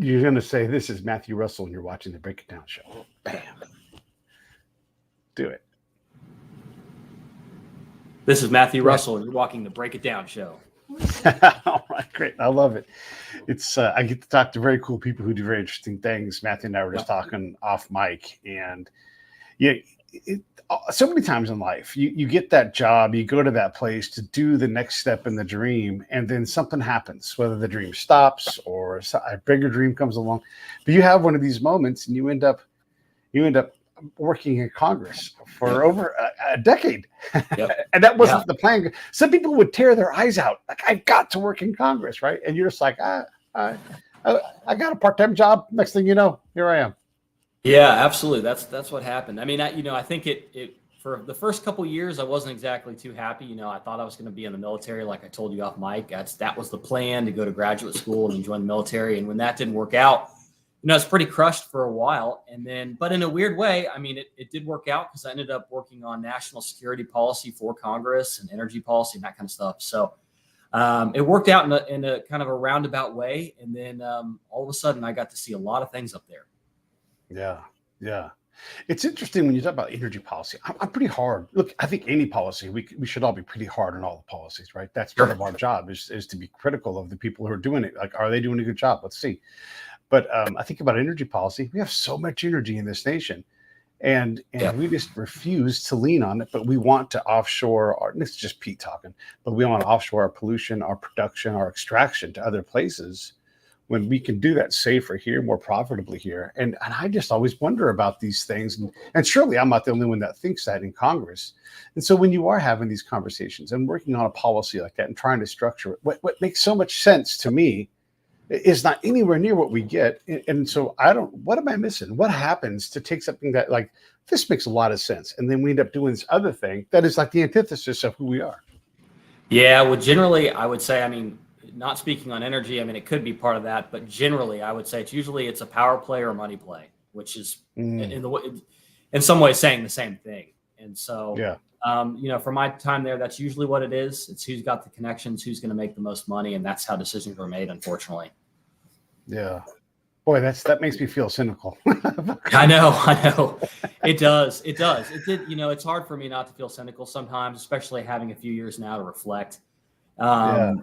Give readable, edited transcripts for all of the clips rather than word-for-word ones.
You're going to say, this is Matthew Russell and you're watching the Break It Down show. Bam. Do it. This is Matthew Russell and you're watching the Break It Down show. All right, great. I love it. It's I get to talk to very cool people who do very interesting things. Matthew and I were just talking off mic, and so many times in life, you get that job, you go to that place to do the next step in the dream, and then something happens, whether the dream stops or a bigger dream comes along. But you have one of these moments, and you end up working in Congress for over a decade. Yep. And that wasn't the plan. Some people would tear their eyes out. Like, I've got to work in Congress, right? And you're just like, I got a part-time job. Next thing you know, here I am. Yeah, absolutely. That's what happened. I mean, I think it for the first couple of years, I wasn't exactly too happy. I thought I was going to be in the military. Like I told you off mic, that was the plan, to go to graduate school and join the military. And when that didn't work out, I was pretty crushed for a while. And then, but in a weird way, I mean, it did work out, because I ended up working on national security policy for Congress and energy policy and that kind of stuff. So it worked out in a kind of a roundabout way. And then all of a sudden I got to see a lot of things up there. Yeah. It's interesting when you talk about energy policy. I'm pretty hard. Look, I think any policy, we should all be pretty hard on all the policies, right? That's part of our job is to be critical of the people who are doing it. Like, are they doing a good job? Let's see. But I think about energy policy. We have so much energy in this nation, and we just refuse to lean on it. But we want to offshore this is just Pete talking, but we want to offshore our pollution, our production, our extraction to other places, when we can do that safer here, more profitably here. And I just always wonder about these things. And surely I'm not the only one that thinks that in Congress. And so when you are having these conversations and working on a policy like that and trying to structure it, what makes so much sense to me is not anywhere near what we get. And so what am I missing? What happens to take something that, like, this makes a lot of sense, and then we end up doing this other thing that is like the antithesis of who we are? Yeah, well, generally I would say, I mean, not speaking on energy, I mean, it could be part of that, but generally I would say it's a power play or a money play, which is in some ways saying the same thing. And so, for my time there, that's usually what it is. It's who's got the connections, who's going to make the most money. And that's how decisions were made, unfortunately. Yeah. Boy, that makes me feel cynical. I know. It does. It did. It's hard for me not to feel cynical sometimes, especially having a few years now to reflect. I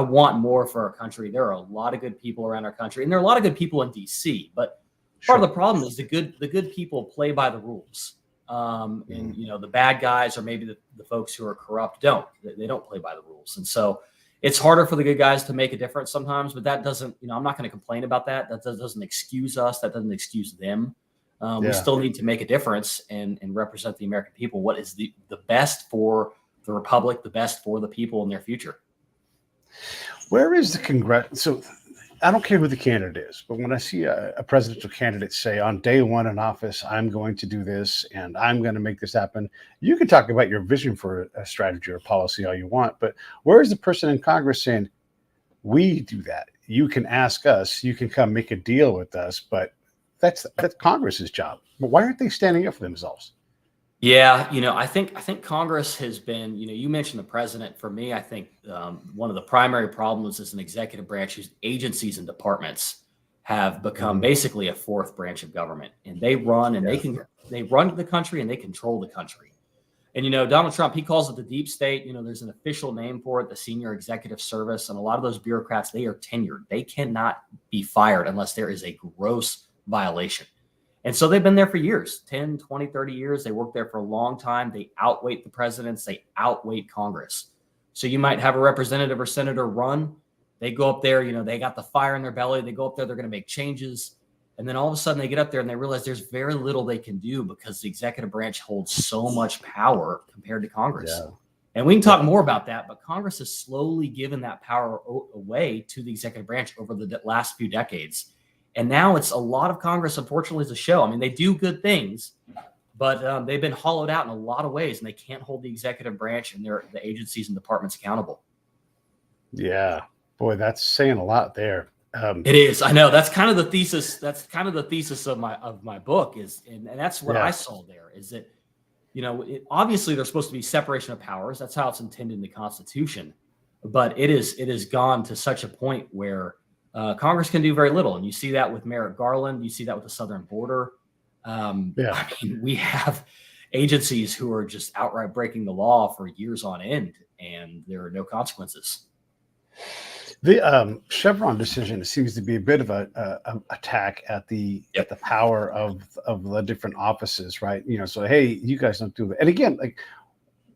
want more for our country. There are a lot of good people around our country, and there are a lot of good people in DC, but part of the problem is the good people play by the rules. And the bad guys, or maybe the folks who are corrupt, they don't play by the rules. And so it's harder for the good guys to make a difference sometimes, but that doesn't, I'm not going to complain about that. That doesn't excuse us. That doesn't excuse them. We still need to make a difference and represent the American people. What is the best for the republic, the best for the people in their future? Where is the Congress? So I don't care who the candidate is, but when I see a presidential candidate say on day one in office, I'm going to do this and I'm going to make this happen, you can talk about your vision for a strategy or policy all you want, but where is the person in Congress saying, we do that? You can ask us, you can come make a deal with us, but that's Congress's job. But why aren't they standing up for themselves? Yeah, I think Congress has been, you mentioned the president. For me, I think one of the primary problems is an executive branch whose agencies and departments have become basically a fourth branch of government, and they run they run the country and they control the country. And Donald Trump, he calls it the deep state. There's an official name for it, the Senior Executive Service, and a lot of those bureaucrats, they are tenured. They cannot be fired unless there is a gross violation. And so they've been there for years, 10, 20, 30 years. They work there for a long time. They outweight the presidents. They outweight Congress. So you might have a representative or senator run. They go up there, they got the fire in their belly. They go up there, they're going to make changes. And then all of a sudden they get up there and they realize there's very little they can do because the executive branch holds so much power compared to Congress. Yeah. And we can talk more about that, but Congress has slowly given that power away to the executive branch over the last few decades. And now it's a lot of Congress, unfortunately, is a show. I mean, they do good things, but they've been hollowed out in a lot of ways, and they can't hold the executive branch and the agencies and departments accountable. Yeah, boy, that's saying a lot there. It is. I know. That's kind of the thesis. That's kind of the thesis of my book is, and that's what I saw there is that, obviously there's supposed to be separation of powers. That's how it's intended in the Constitution, but it is gone to such a point where Congress can do very little. And you see that with Merrick Garland. You see that with the southern border. Yeah. I mean, we have agencies who are just outright breaking the law for years on end, and there are no consequences. The Chevron decision seems to be a bit of a attack at the power of the different offices, right? So hey, you guys don't do that. And again, like,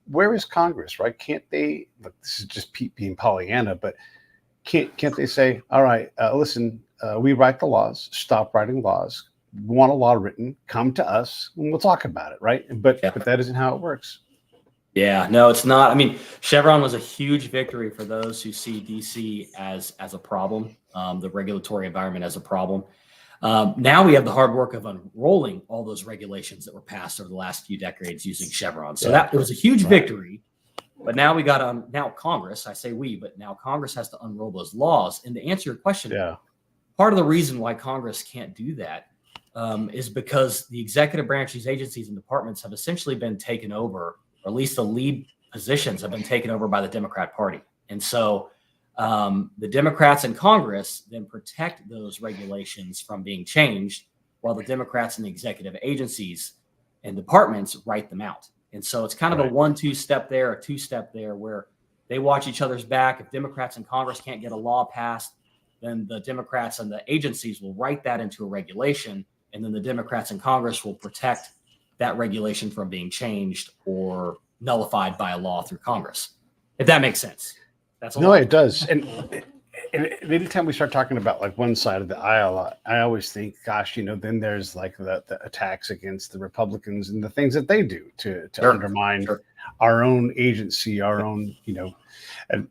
where is Congress, right? Can't they? Look, this is just Pete being Pollyanna, but can't they say, all right, listen, we write the laws, stop writing laws. Want a law written, come to us and we'll talk about it, right? But that isn't how it works. Yeah, no, it's not. I mean, Chevron was a huge victory for those who see DC as a problem, the regulatory environment as a problem. Now we have the hard work of unrolling all those regulations that were passed over the last few decades using Chevron. So that it was a huge victory. But now we got now Congress, I say we, but now Congress has to unroll those laws. And to answer your question, part of the reason why Congress can't do that is because the executive branch, these agencies and departments have essentially been taken over, or at least the lead positions have been taken over by the Democrat Party. And so the Democrats in Congress then protect those regulations from being changed, while the Democrats in the executive agencies and departments write them out. And so it's kind of a 1-2 step there, a 2-step there, where they watch each other's back. If Democrats in Congress can't get a law passed, then the Democrats and the agencies will write that into a regulation. And then the Democrats in Congress will protect that regulation from being changed or nullified by a law through Congress. If that makes sense. That's no, it does. And anytime we start talking about like one side of the aisle, I always think, gosh, then there's like the attacks against the Republicans and the things that they do to undermine our own agency, our own, and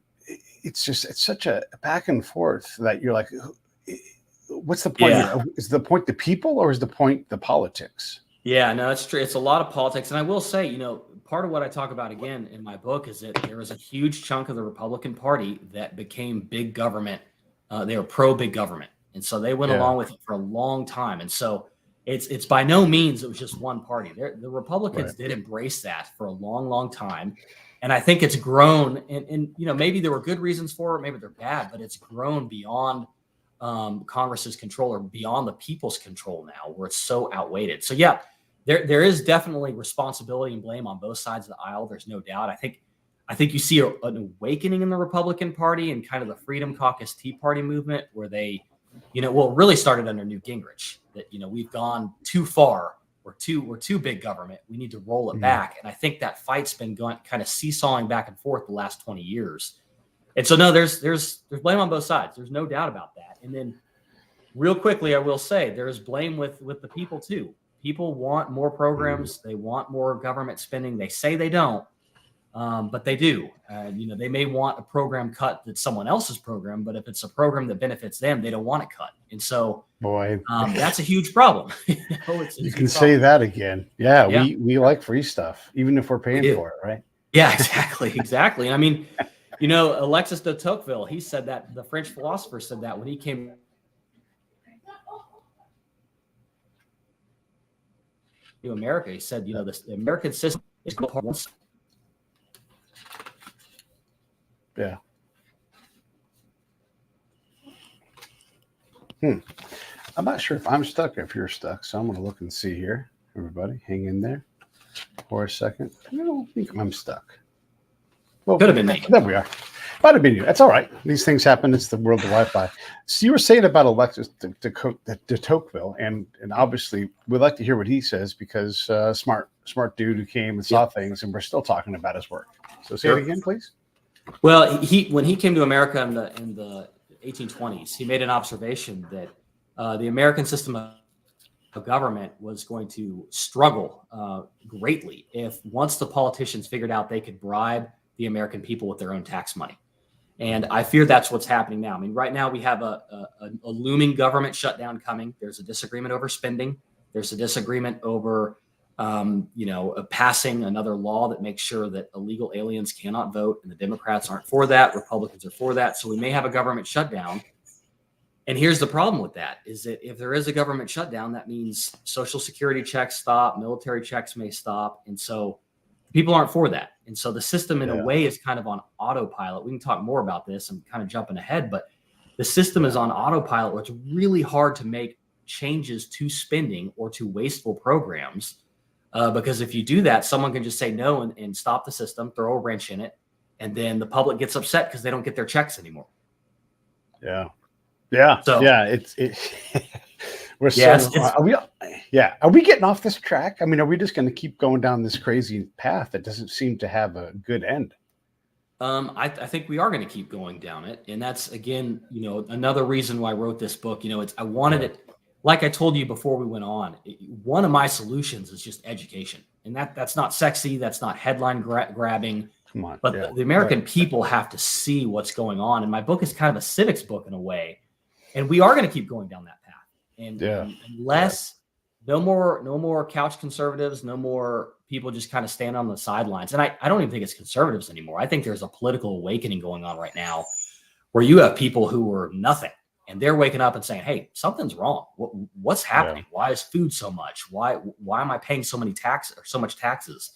it's such a back and forth that you're like, what's the point? Is the point the people, or is the point the politics? Yeah, no, that's true. It's a lot of politics. And I will say, part of what I talk about again in my book is that there was a huge chunk of the Republican Party that became big government. They were pro big government. And so they went along with it for a long time. And so it's by no means it was just one party. The Republicans did embrace that for a long, long time. And I think it's grown, and maybe there were good reasons for it, maybe they're bad, but it's grown beyond Congress's control, or beyond the people's control now, where it's so outweighted. So yeah, there is definitely responsibility and blame on both sides of the aisle. There's no doubt. I think you see an awakening in the Republican Party and kind of the Freedom Caucus Tea Party movement, where they, it really started under Newt Gingrich, that we've gone too far. We're too big government. We need to roll it back. And I think that fight's been going kind of seesawing back and forth the last 20 years. And so, no, there's blame on both sides. There's no doubt about that. And then real quickly, I will say there is blame with the people too. People want more programs. They want more government spending. They say they don't, but they do. They may want a program cut that's someone else's program, but if it's a program that benefits them, they don't want it cut. And so, that's a huge problem. You can say that again. Yeah, we like free stuff, even if we're paying for it, right? Yeah, exactly. I mean, Alexis de Tocqueville, he said that, the French philosopher said that when he came to America. He said, the American system is called. Yeah. I'm not sure if I'm stuck, if you're stuck, so I'm going to look and see here. Everybody, hang in there for a second. I don't think I'm stuck. Well, could have been me. There we are. Might have been you. That's all right. These things happen. It's the world of Wi-Fi. So you were saying about Alexis de Tocqueville, and obviously we'd like to hear what he says, because smart dude who came and saw things, and we're still talking about his work. So say it again, please. Well, when he came to America in the 1820s, he made an observation that the American system of government was going to struggle greatly if once the politicians figured out they could bribe the American people with their own tax money. And I fear that's what's happening now. I mean, right now we have a looming government shutdown coming. There's a disagreement over spending. There's a disagreement over, passing another law that makes sure that illegal aliens cannot vote. And the Democrats aren't for that. Republicans are for that. So we may have a government shutdown. And here's the problem with that, is that if there is a government shutdown, that means Social Security checks stop, military checks may stop. And so people aren't for that. And so the system in a way is kind of on autopilot. We can talk more about this. I'm kind of jumping ahead, but the system is on autopilot, where it's really hard to make changes to spending or to wasteful programs. Because if you do that, someone can just say no and stop the system, throw a wrench in it, and then the public gets upset because they don't get their checks anymore. Yeah. Yeah. So Yeah. We're yeah, are we getting off this track? I mean, are we just going to keep going down this crazy path that doesn't seem to have a good end? I think we are going to keep going down it. And that's, again, another reason why I wrote this book. I wanted it, like I told you before we went on, one of my solutions is just education. And that's not sexy. That's not headline grabbing. Come on. But the American people have to see what's going on. And my book is kind of a civics book in a way. And we are going to keep going down that path. And unless no more couch conservatives, no more people just kind of stand on the sidelines. And I don't even think it's conservatives anymore. I think there's a political awakening going on right now where you have people who are nothing and they're waking up and saying, hey, something's wrong. What's happening? Why is food so much? Why am I paying so much taxes?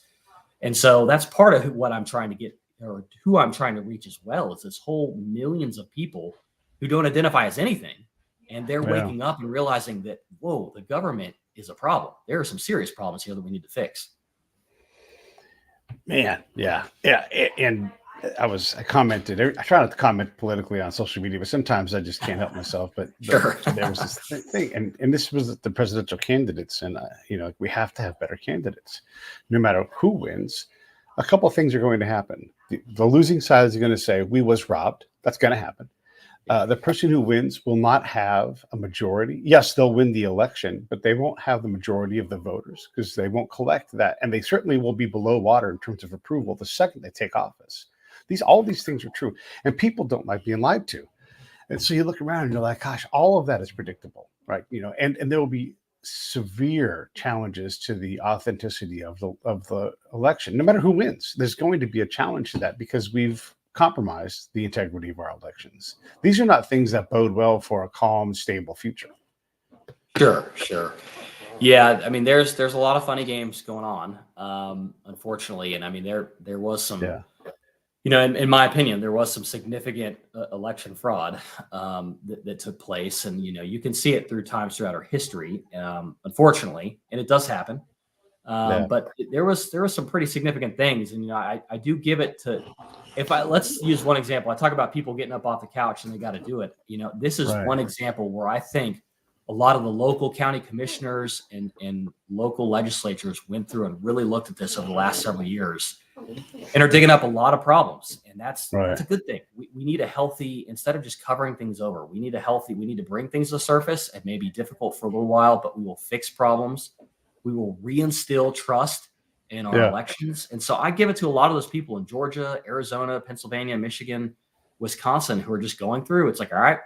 And so that's part of what I'm trying to get, or who I'm trying to reach as well, is this whole millions of people who don't identify as anything. And they're waking up and realizing that, whoa, the government is a problem. There are some serious problems here that we need to fix. Man, yeah. And I commented. I try not to comment politically on social media, but sometimes I just can't help myself. But Sure. There was this thing, and this was the presidential candidates, and we have to have better candidates, no matter who wins. A couple of things are going to happen. The losing side is going to say we was robbed. That's going to happen. The person who wins will not have a majority. Yes, they'll win the election, but they won't have the majority of the voters because they won't collect that. And they certainly will be below water in terms of approval the second they take office. All these things are true. And people don't like being lied to. And so you look around and you're like, gosh, all of that is predictable, right? And there will be severe challenges to the authenticity of the election. No matter who wins, there's going to be a challenge to that because we've compromise the integrity of our elections. These are not things that bode well for a calm, stable future. Sure. Yeah, I mean, there's a lot of funny games going on, unfortunately, and I mean, there was some, in my opinion, there was some significant election fraud that took place, and you can see it throughout our history, unfortunately, and it does happen. But there was some pretty significant things, and I do give it to. Let's use one example. I talk about people getting up off the couch and they got to do it. This is one example where I think a lot of the local county commissioners and local legislatures went through and really looked at this over the last several years and are digging up a lot of problems. And that's a good thing. We need a healthy, instead of just covering things over, we need to bring things to the surface. It may be difficult for a little while, but we will fix problems. We will reinstill trust in our elections. And so I give it to a lot of those people in Georgia, Arizona, Pennsylvania, Michigan, Wisconsin, who are just going through. It's like, all right,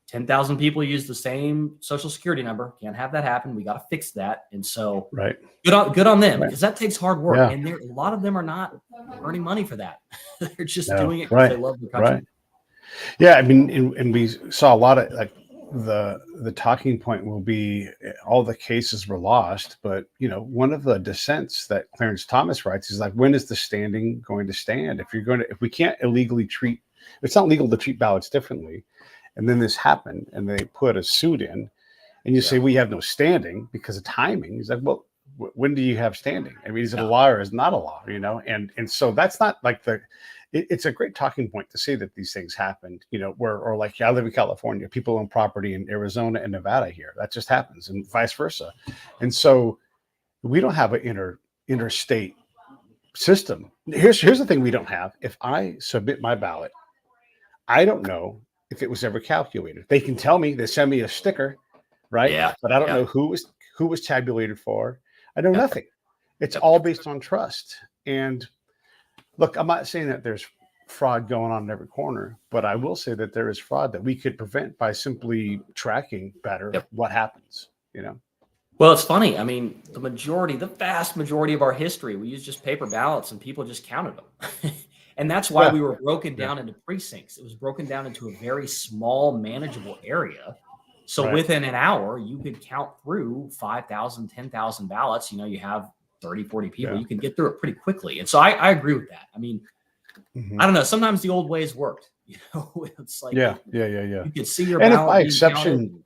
10,000 people use the same social security number. Can't have that happen. We got to fix that. And so good on them, because that takes hard work. And a lot of them are not earning money for that. They're just doing it because they love the country. Yeah. I mean, and we saw a lot of the talking point will be all the cases were lost, but one of the dissents that Clarence Thomas writes is like, when is the standing going to stand? If we can't illegally treat, it's not legal to treat ballots differently, and then this happened and they put a suit in, and you say we have no standing because of timing. He's like, well, when do you have standing? I mean, is it a law or is it not a law? And so that's not like it's a great talking point to say that these things happened, or like I live in California, people own property in Arizona and Nevada here. That just happens, and vice versa. And so we don't have an interstate system. Here's the thing we don't have. If I submit my ballot, I don't know if it was ever calculated. They can tell me, they send me a sticker, right? Yeah. But I don't know who was tabulated for. I know nothing. It's all based on trust. And look, I'm not saying that there's fraud going on in every corner, but I will say that there is fraud that we could prevent by simply tracking better what happens, Well, it's funny. I mean, the vast majority of our history, we used just paper ballots and people just counted them. And that's why we were broken down into precincts. It was broken down into a very small, manageable area. So within an hour, you could count through 5,000, 10,000 ballots. You have 30, 40 people. You can get through it pretty quickly. And so I agree with that. I mean, I don't know. Sometimes the old ways worked. It's like Yeah. Yeah. you can see your And if ballot by being counted. exception,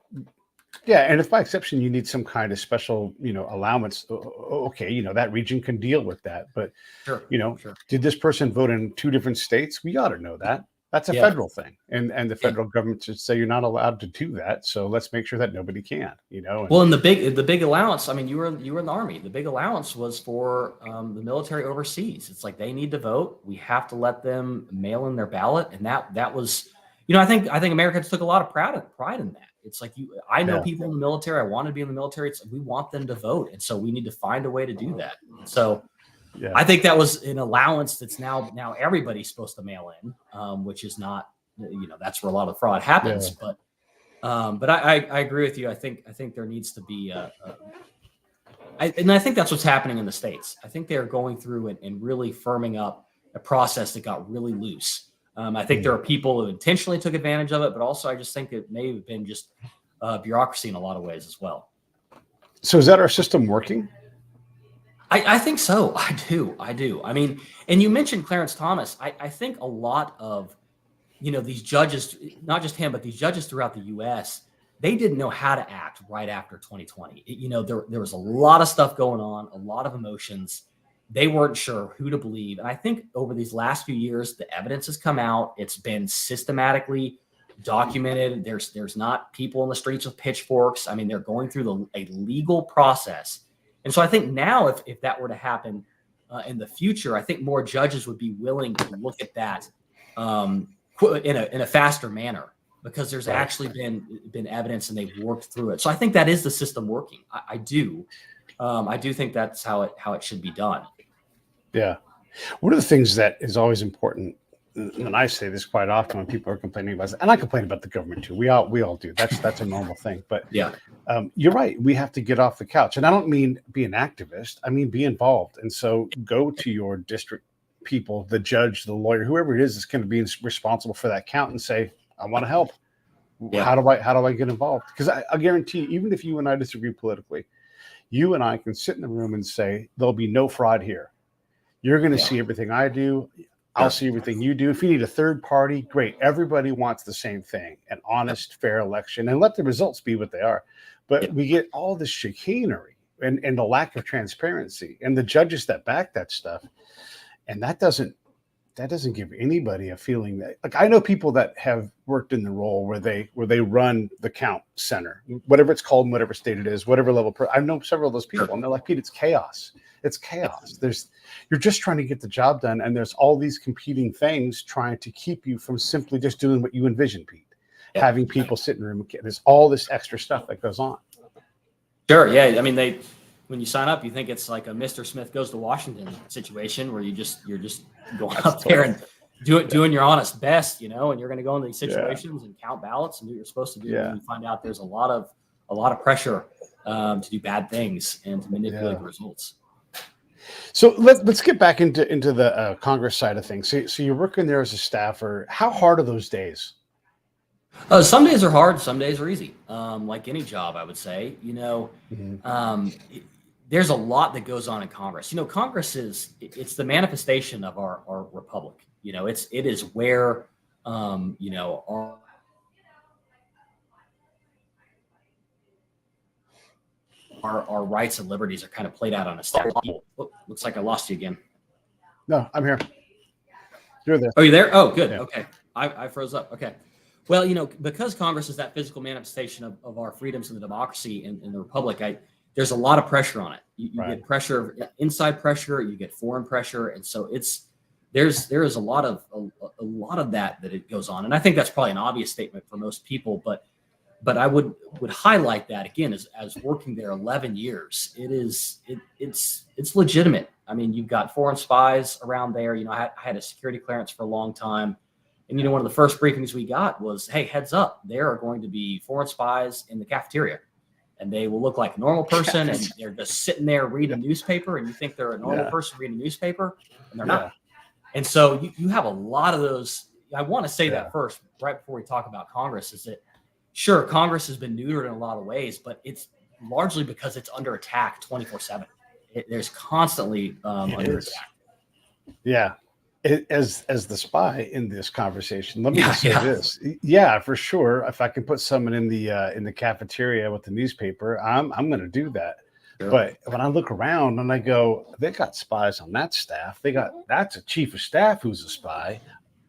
yeah, and if by exception you need some kind of special, allowance, okay, that region can deal with that. But, Sure, sure. did this person vote in two different states? We ought to know that. That's a Yeah, federal thing, and the yeah. federal government should say you're not allowed to do that. So let's make sure that nobody can, and Well, and the big allowance. I mean, you were in the Army. The big allowance was for the military overseas. It's like they need to vote. We have to let them mail in their ballot, and that was, I think Americans took a lot of pride in that. It's like I know yeah, people in the military. I want to be in the military. It's like we want them to vote, and so we need to find a way to do that. And so yeah, I think that was an allowance that's now everybody's supposed to mail in, which is not, that's where a lot of fraud happens. yeah. But I agree with you. I think there needs to be and I think that's what's happening in the States. I think they're going through and really firming up a process that got really loose. I think there are people who intentionally took advantage of it, but also I just think it may have been just bureaucracy in a lot of ways as well. So is that our system working? I think so. I do. I mean, and you mentioned Clarence Thomas. I think a lot of, these judges, not just him, but these judges throughout the U.S., they didn't know how to act right after 2020. There was a lot of stuff going on, a lot of emotions. They weren't sure who to believe. And I think over these last few years, the evidence has come out. It's been systematically documented. There's not people in the streets with pitchforks. I mean, they're going through a legal process. And so I think now if that were to happen in the future, I think more judges would be willing to look at that in a faster manner, because there's actually been evidence and they've worked through it. So I think that is the system working. I do think that's how it should be done. Yeah. One of the things that is always important, and I say this quite often when people are complaining about it, and I complain about the government too. We all do. That's a normal thing. But Yeah. You're right. We have to get off the couch, and I don't mean be an activist. I mean be involved. And so go to your district people, the judge, the lawyer, whoever it is that's going to be responsible for that count, and say, I want to help. Yeah. How do I get involved? Because I guarantee you, even if you and I disagree politically, you and I can sit in the room and say there'll be no fraud here. You're going to see everything I do. I'll see everything you do. If you need a third party, great. Everybody wants the same thing, an honest, fair election, and let the results be what they are. But we get all this chicanery and the lack of transparency and the judges that back that stuff. And that doesn't give anybody a feeling that, like, I know people that have worked in the role where they run the count center, whatever it's called, in whatever state it is, whatever level. I know several of those people, and they're like, Pete, it's chaos. It's chaos. You're just trying to get the job done, and there's all these competing things trying to keep you from simply just doing what you envision, Pete. Having people sit in the room, there's all this extra stuff that goes on. Sure. Yeah. I mean, when you sign up, you think it's like a Mr. Smith Goes to Washington situation where you're just going up there and doing your honest best, and you're going to go into these situations and count ballots and do what you're supposed to do. And you find out there's a lot of pressure to do bad things and to manipulate the results. So let's get back into the Congress side of things. So you're working there as a staffer. How hard are those days? Some days are hard. Some days are easy. Like any job, I would say. There's a lot that goes on in Congress. Congress it's the manifestation of our republic. It is where our rights and liberties are kind of played out on a stack. Oh, looks like I lost you again. No, I'm here. You're there. Oh, you there? Oh, good. Yeah. Okay. I froze up. Okay. Well, because Congress is that physical manifestation of our freedoms and the democracy in the republic, there's a lot of pressure on it. You get pressure, inside pressure, you get foreign pressure. And so there is a lot of that it goes on. And I think that's probably an obvious statement for most people, but I would highlight that again as working there 11 years. It's legitimate. I mean, you've got foreign spies around there. I had a security clearance for a long time. And, one of the first briefings we got was, hey, heads up, there are going to be foreign spies in the cafeteria. And they will look like a normal person, and they're just sitting there reading a newspaper, and you think they're a normal person reading a newspaper, and they're not. And so you have a lot of those. I want to say that first, right before we talk about Congress, is that, sure, Congress has been neutered in a lot of ways, but it's largely because it's under attack 24/7. There's constantly under attack. Yeah. as the spy in this conversation, let me Yeah, just say yeah, this. Yeah, for sure. If I can put someone in the cafeteria with the newspaper, I'm going to do that. sure. But when I look around and I go, they got spies on that staff. That's a chief of staff who's a spy.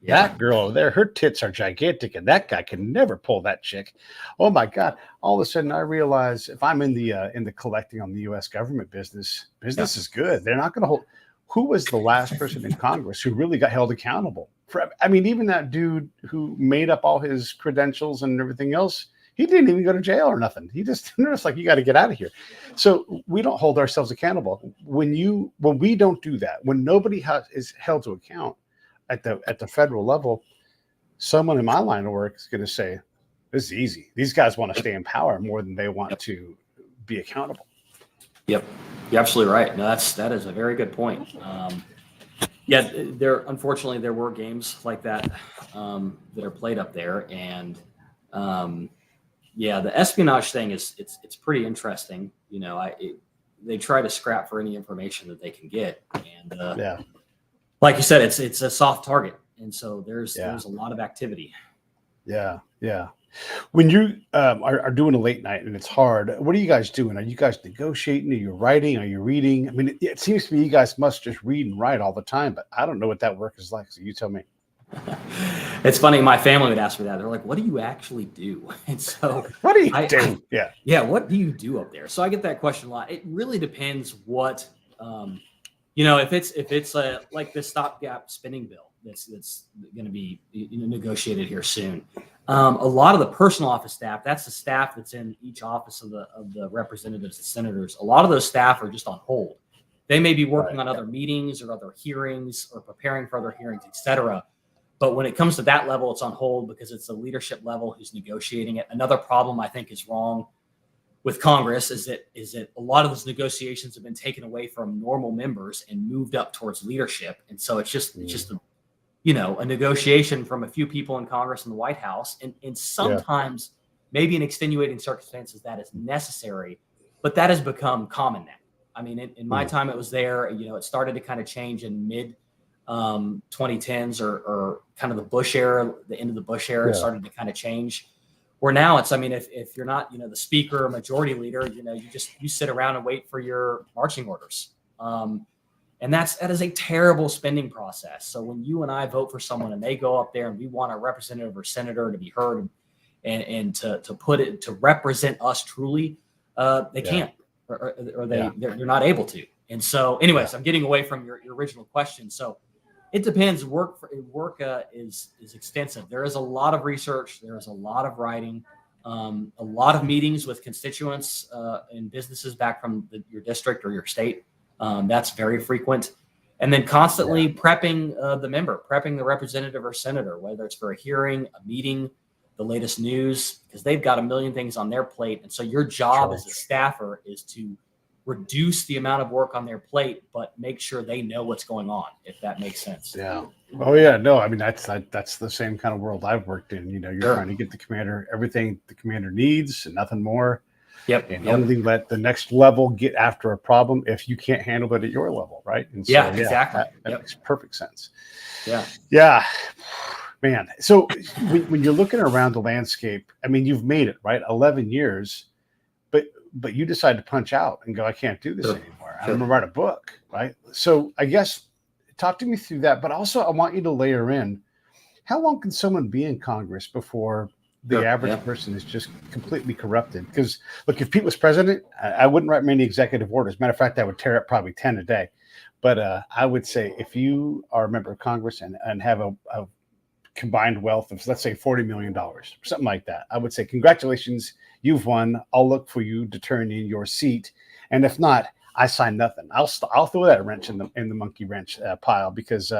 Yeah, That girl over there, her tits are gigantic, and that guy can never pull that chick. Oh my God! All of a sudden, I realize if I'm in the collecting on the U.S. government business, yeah, business is good. They're not going to hold. Who was the last person in Congress who really got held accountable? For, I mean, even that dude who made up all his credentials and everything else, he didn't even go to jail or nothing. He just they're just like, you got to get out of here. So we don't hold ourselves accountable. When we don't do that, when nobody is held to account at the federal level, someone in my line of work is going to say, "This is easy. These guys want to stay in power more than they want yep, to be accountable." yep. You're absolutely right. No, that is a very good point. Yeah, unfortunately there were games like that that are played up there, and um, yeah, the espionage thing it's pretty interesting. They try to scrap for any information that they can get, and Yeah, like you said, it's a soft target, and so yeah, there's a lot of activity. yeah, yeah. When you are doing a late night and it's hard, what are you guys doing? Are you guys negotiating? Are you writing? Are you reading? I mean, it seems to me you guys must just read and write all the time, but I don't know what that work is like. So you tell me. It's funny. My family would ask me that. They're like, "What do you actually do?" And so, What do you I do? Yeah, yeah, what do you do up there? So I get that question a lot. It really depends what, if it's like the stopgap spending bill that's going to be negotiated here soon. A lot of the personal office staff, that's the staff that's in each office of the representatives and senators. A lot of those staff are just on hold. They may be right. working on other meetings or other hearings or preparing for other hearings, etc. But when it comes to that level, it's on hold because it's the leadership level who's negotiating it. Another problem I think is wrong with Congress is that a lot of those negotiations have been taken away from normal members and moved up towards leadership, and so it's just a negotiation from a few people in Congress and the White House, and Yeah, sometimes maybe in extenuating circumstances that is necessary, but that has become common now. I mean, in my mm, time it was there. It started to kind of change in mid 2010s or kind of the Bush era, the end of the Bush era, it yeah, started to kind of change. Where now it's, I mean, if you're not, the speaker or majority leader, you sit around and wait for your marching orders. And that is a terrible spending process. So when you and I vote for someone and they go up there and we want a representative or senator to be heard and to put it to represent us truly, they yeah, can't, or yeah, they're not able to. And so, yeah, anyways, I'm getting away from your original question. So it depends. Work is extensive. There is a lot of research. There is a lot of writing, a lot of meetings with constituents and businesses back from your district or your state. That's very frequent. And then yeah. constantly prepping prepping the representative or senator, whether it's for a hearing, a meeting, the latest news, because they've got a million things on their plate. And so your job Sure. as a staffer is to reduce the amount of work on their plate, but make sure they know what's going on, if that makes sense. Yeah. Oh yeah. No, I mean that's the same kind of world I've worked in. You're trying Sure. to get the commander everything the commander needs and nothing more, Yep. and Yep. only let the next level get after a problem if you can't handle it at your level, right? And so Yeah, yeah, exactly. that Yep. makes perfect sense. Yeah. Yeah, man. So when you're looking around the landscape, I mean, you've made it right, 11 years, but you decide to punch out and go, I can't do this Sure. anymore. I'm Sure. gonna write a book, right? So I guess talk to me through that, but also I want you to layer in how long can someone be in Congress before the Sure. average Yeah. person is just completely corrupted? Because look, if Pete was president, I wouldn't write many executive orders. Matter of fact, I would tear up probably 10 a day. But I would say if you are a member of Congress and have a combined wealth of, let's say, $40 million, something like that, I would say, congratulations, you've won. I'll look for you to turn in your seat. And if not, I sign nothing. I'll throw that wrench in the monkey wrench pile because,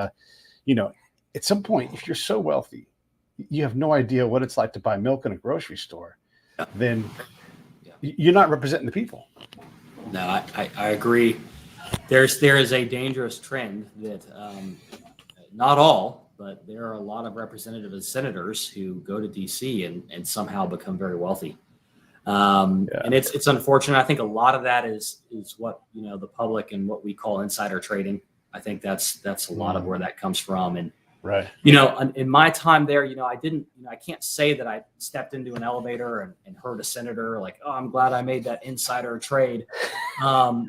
you know, at some point, if you're so wealthy, you have no idea what it's like to buy milk in a grocery store, Yeah. then Yeah. you're not representing the people. No, I agree. There is a dangerous trend that not all, but there are a lot of representatives and senators who go to DC and somehow become very wealthy. Yeah. And it's unfortunate. I think a lot of that is what the public and what we call insider trading. I think that's a lot of where that comes from. And Right. in my time there, I can't say that I stepped into an elevator and heard a senator like, "Oh, I'm glad I made that insider trade." Yeah.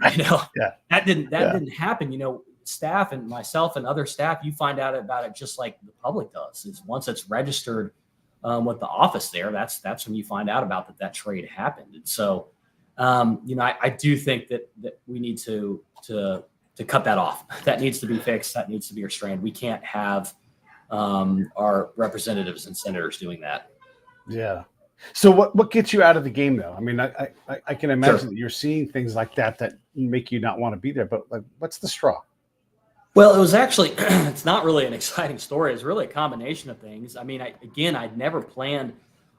That didn't happen. Staff and myself and other staff, you find out about it just like the public does. Is once it's registered with the office there, that's when you find out about that trade happened. And so, I do think that we need to cut that off. That needs to be fixed. That needs to be restrained. We can't have our representatives and senators doing that. Yeah. So what gets you out of the game though? I mean, I can imagine Sure. that you're seeing things like that make you not want to be there, but like, what's the straw? Well, it was actually, it's not really an exciting story. It's really a combination of things. I mean, I'd never planned.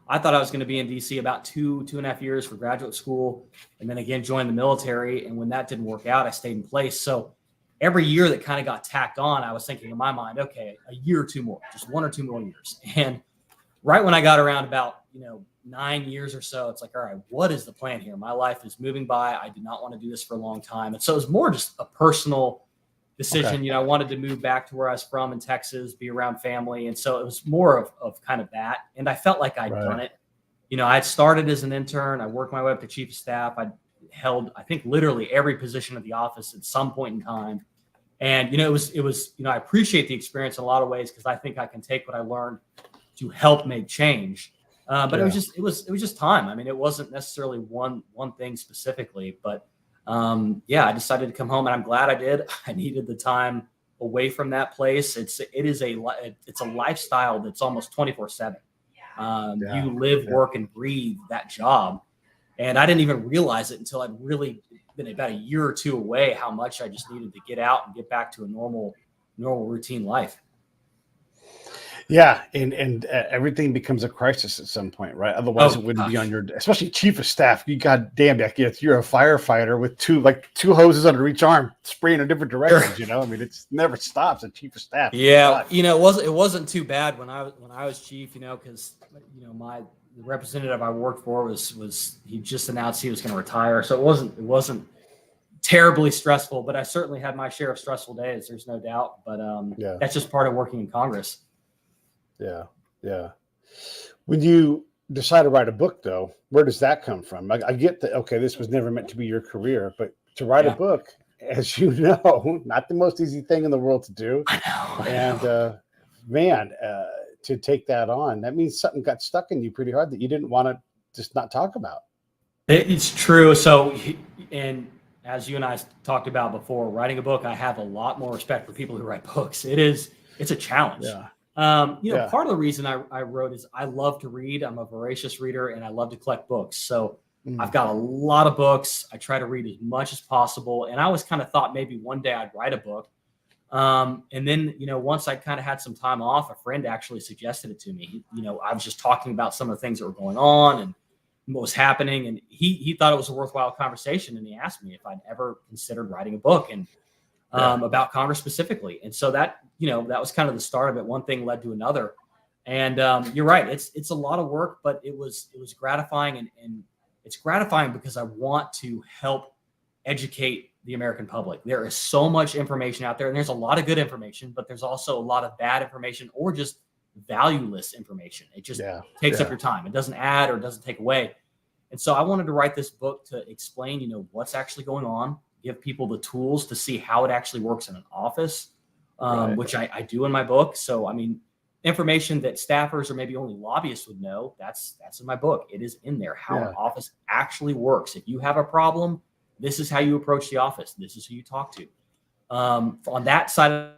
I thought I was going to be in DC about two and a half years for graduate school, and then again, join the military. And when that didn't work out, I stayed in place. So every year that kind of got tacked on, I was thinking in my mind, okay, a year or two more, just 1 or 2 more years. And right when I got around about, 9 years or so, it's like, all right, what is the plan here? My life is moving by. I do not want to do this for a long time. And so it was more just a personal decision. Okay. I wanted to move back to where I was from in Texas, be around family. And so it was more of kind of that. And I felt like I'd done it. I had started as an intern. I worked my way up to chief of staff. I held, I think, literally every position at the office at some point in time. And, it was, I appreciate the experience in a lot of ways because I think I can take what I learned to help make change. But it was just time. I mean, it wasn't necessarily one thing specifically, but I decided to come home, and I'm glad I did. I needed the time away from that place. It's a lifestyle that's almost 24/7. You live, work, and breathe that job. And I didn't even realize it until I'd really been about a year or two away, how much I just needed to get out and get back to a normal routine life. Yeah, and everything becomes a crisis at some point, right? Otherwise, it wouldn't be on your, especially chief of staff. You goddamn, you're a firefighter with two hoses under each arm, spraying in different directions. I mean, it never stops. A chief of staff. Yeah, it wasn't too bad when I was chief, because the representative I worked for was he just announced he was going to retire, so it wasn't terribly stressful, but I certainly had my share of stressful days. There's no doubt, but that's just part of working in Congress. Yeah. When you decide to write a book, though, where does that come from? I get that. Okay, this was never meant to be your career, but to write a book, as you know, not the most easy thing in the world to do. I know. And to take that on, that means something got stuck in you pretty hard that you didn't want to just not talk about. It's true. So, and as you and I talked about before, writing a book, I have a lot more respect for people who write books. It's a challenge. Yeah. Part of the reason I wrote is I love to read. I'm a voracious reader and I love to collect books. So I've got a lot of books. I try to read as much as possible. And I always kind of thought maybe one day I'd write a book. And then, once I kind of had some time off, a friend actually suggested it to me. I was just talking about some of the things that were going on and what was happening. And he thought it was a worthwhile conversation. And he asked me if I'd ever considered writing a book and about Congress specifically. And so that was kind of the start of it. One thing led to another. And you're right. It's a lot of work, but it was gratifying. And it's gratifying because I want to help educate the American public. There is so much information out there, and there's a lot of good information, but there's also a lot of bad information or just valueless information. It just takes up your time. It doesn't add or doesn't take away. And so I wanted to write this book to explain, what's actually going on, give people the tools to see how it actually works in an office, which I do in my book. So, I mean, information that staffers or maybe only lobbyists would know, that's in my book. It is in there, how an office actually works. If you have a problem, this is how you approach the office. This is who you talk to. On that side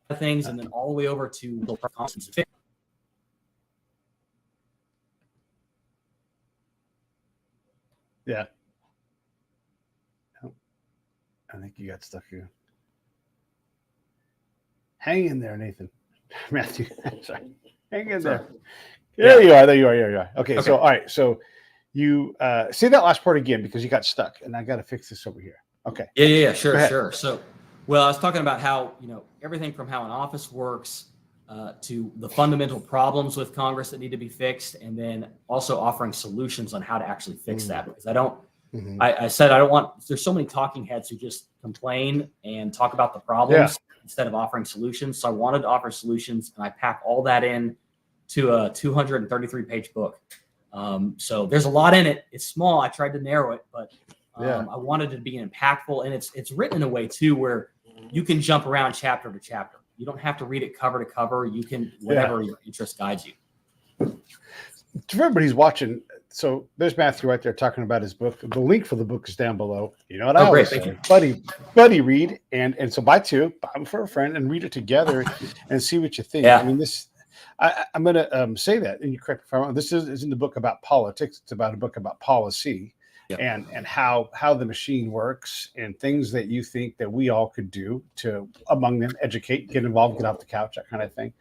of things, and then all the way over to the constants. Yeah. I think you got stuck here. Hang in there, Nathan. Matthew. Sorry. Hang in there. There you are. There you are. Okay. So, all right. So you say that last part again because you got stuck, and I got to fix this over here. Okay. Yeah. Sure. So, well, I was talking about how, everything from how an office works to the fundamental problems with Congress that need to be fixed, and then also offering solutions on how to actually fix that. Because I don't I said, I don't want, there's so many talking heads who just complain and talk about the problems instead of offering solutions. So I wanted to offer solutions, and I pack all that in to a 233 page book. So there's a lot in it. It's small. I tried to narrow it, but I wanted it to be impactful, and it's written in a way too, where you can jump around chapter to chapter. You don't have to read it cover to cover. You can, whatever your interest guides you. To everybody's watching, so there's Matthew right there talking about his book. The link for the book is down below. You know what I always say, buddy, read, and so buy two, buy them for a friend, and read it together, and see what you think. Yeah. I mean, this, I'm going to say that, and you correct me if I'm wrong. This isn't a book about politics. It's about a book about policy, and how the machine works, and things that you think that we all could do to, among them, educate, get involved, get off the couch, that kind of thing.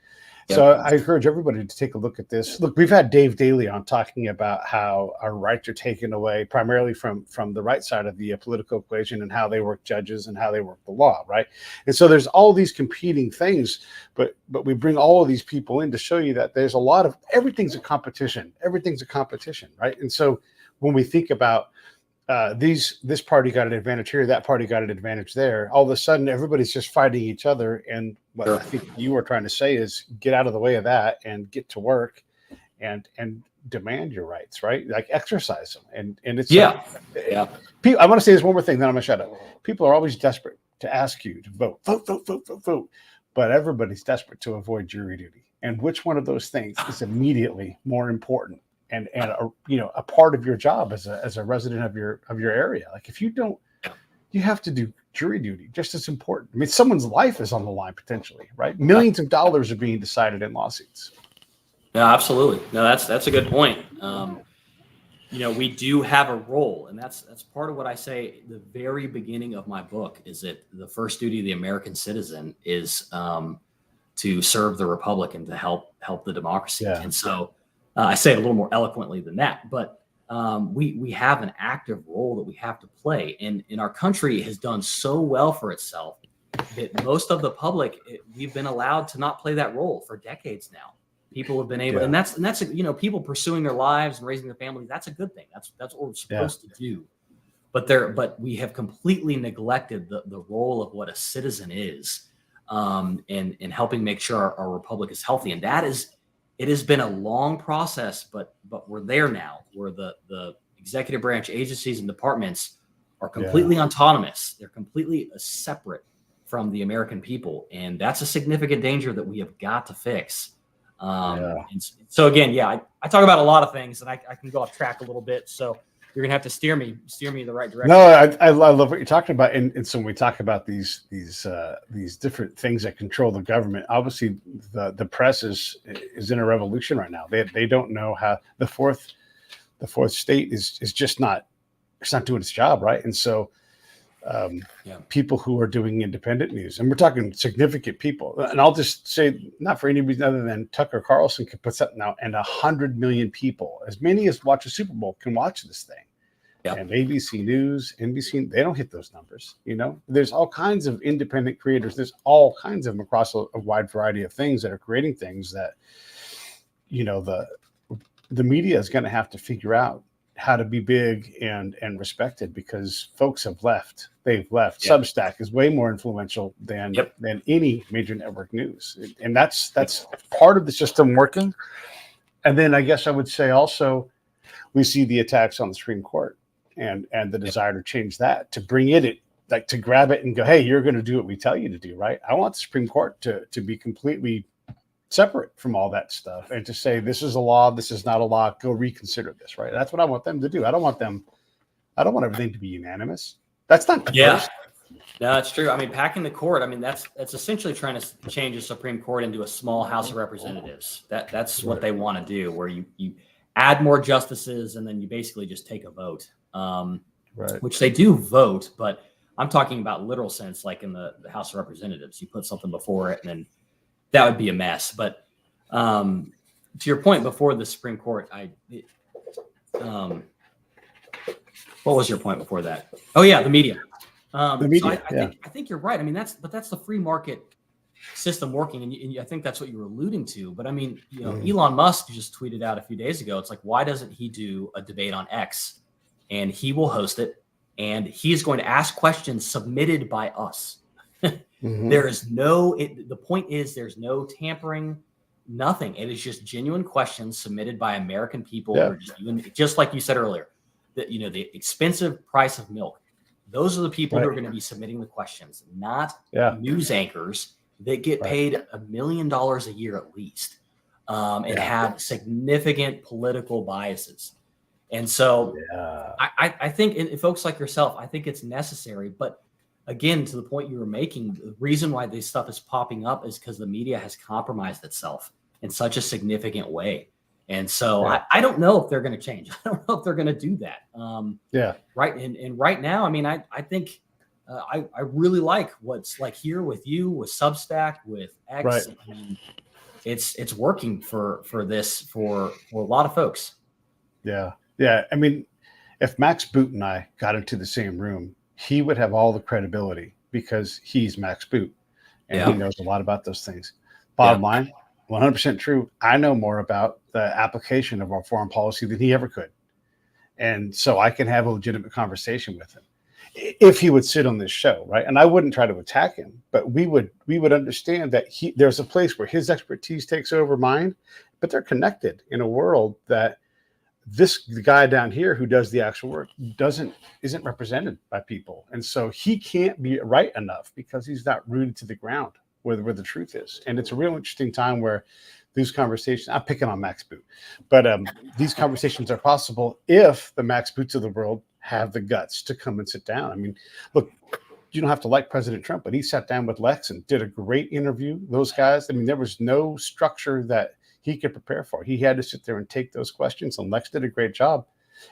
So I encourage everybody to take a look at this. Look, we've had Dave Daly on talking about how our rights are taken away primarily from the right side of the political equation, and how they work judges and how they work the law, right? And so there's all these competing things, but we bring all of these people in to show you that there's a lot of, everything's a competition. Everything's a competition, right? And so when we think about this party got an advantage here, that party got an advantage there, all of a sudden everybody's just fighting each other. And what I think you were trying to say is get out of the way of that and get to work and demand your rights, right? Like exercise them. And it's people, I want to say this one more thing, then I'm gonna shut up. People are always desperate to ask you to vote, but everybody's desperate to avoid jury duty. And which one of those things is immediately more important and a part of your job as a resident of your area? Like if you don't, you have to do jury duty, just as important. I mean, someone's life is on the line potentially, right? Millions of dollars are being decided in lawsuits. No, absolutely. No, that's a good point. We do have a role, and that's part of what I say. The very beginning of my book is that the first duty of the American citizen is to serve the republic and to help the democracy. And so I say it a little more eloquently than that, but we have an active role that we have to play. And our country has done so well for itself that most of the public, we've been allowed to not play that role for decades now. People have been able, and that's people pursuing their lives and raising their families. That's a good thing. That's what we're supposed to do. But we have completely neglected the role of what a citizen is, in helping make sure our republic is healthy. And it has been a long process, but we're there now, where the executive branch agencies and departments are completely autonomous. They're completely separate from the American people. And that's a significant danger that we have got to fix. And so again, I talk about a lot of things, and I can go off track a little bit. So you're gonna have to steer me in the right direction. No, I love what you're talking about. And so when we talk about these different things that control the government, obviously the press is in a revolution right now. They don't know how the fourth state is just not, it's not doing its job, right? And so people who are doing independent news, and we're talking significant people, and I'll just say, not for any reason other than Tucker Carlson can put something out, and 100 million people, as many as watch a Super Bowl, can watch this thing. And ABC News, NBC, they don't hit those numbers. There's all kinds of independent creators. There's all kinds of them across a wide variety of things that are creating things that, the media is going to have to figure out how to be big and respected, because folks have left. They've left. Substack is way more influential than any major network news. And that's part of the system working. And then I guess I would say also, we see the attacks on the Supreme Court and the desire to change that, to bring it, like to grab it and go, hey, you're going to do what we tell you to do, right? I want the Supreme Court to be completely separate from all that stuff, and to say, this is a law, this is not a law, go reconsider this, right? That's what I want them to do. I don't want everything to be unanimous. That's not diverse. No, that's true. I mean, packing the court, I mean, that's essentially trying to change the Supreme Court into a small House of Representatives. That's what they want to do, where you add more justices and then you basically just take a vote, which they do vote, but I'm talking about literal sense, like in the House of Representatives. You put something before it, and then that would be a mess. But to your point, before the Supreme Court, what was your point before that? Oh yeah, the media. The media. So I think you're right. I mean, that's the free market system working, and I think that's what you were alluding to. But I mean, Elon Musk just tweeted out a few days ago. It's like, why doesn't he do a debate on X and he will host it, and he is going to ask questions submitted by us. There is the point is there's no tampering, nothing. It is just genuine questions submitted by American people who are just like you said earlier, that, the expensive price of milk. Those are the people who are going to be submitting the questions, not news anchors that get paid $1 million a year at least, and have significant political biases. And so I think in folks like yourself, I think it's necessary. But again, to the point you were making, the reason why this stuff is popping up is because the media has compromised itself in such a significant way. And so I don't know if they're going to change. I don't know if they're going to do that. Right. And right now, I mean, I think I really like what's like here with you, with Substack, with X. Right. I mean, it's working for a lot of folks. Yeah. Yeah. I mean, if Max Boot and I got into the same room, he would have all the credibility because he's Max Boot and he knows a lot about those things. Bottom line, 100% true. I know more about the application of our foreign policy than he ever could. And so I can have a legitimate conversation with him if he would sit on this show. Right. And I wouldn't try to attack him, but we would understand that there's a place where his expertise takes over mine, but they're connected in a world that the guy down here who does the actual work isn't represented by people. And so he can't be right enough because he's not rooted to the ground where the truth is. And it's a real interesting time where these conversations, I'm picking on Max Boot, but these conversations are possible if the Max Boots of the world have the guts to come and sit down. I mean, look, you don't have to like President Trump, but he sat down with Lex and did a great interview. Those guys, I mean, there was no structure that he could prepare for. He had to sit there and take those questions, and Lex did a great job.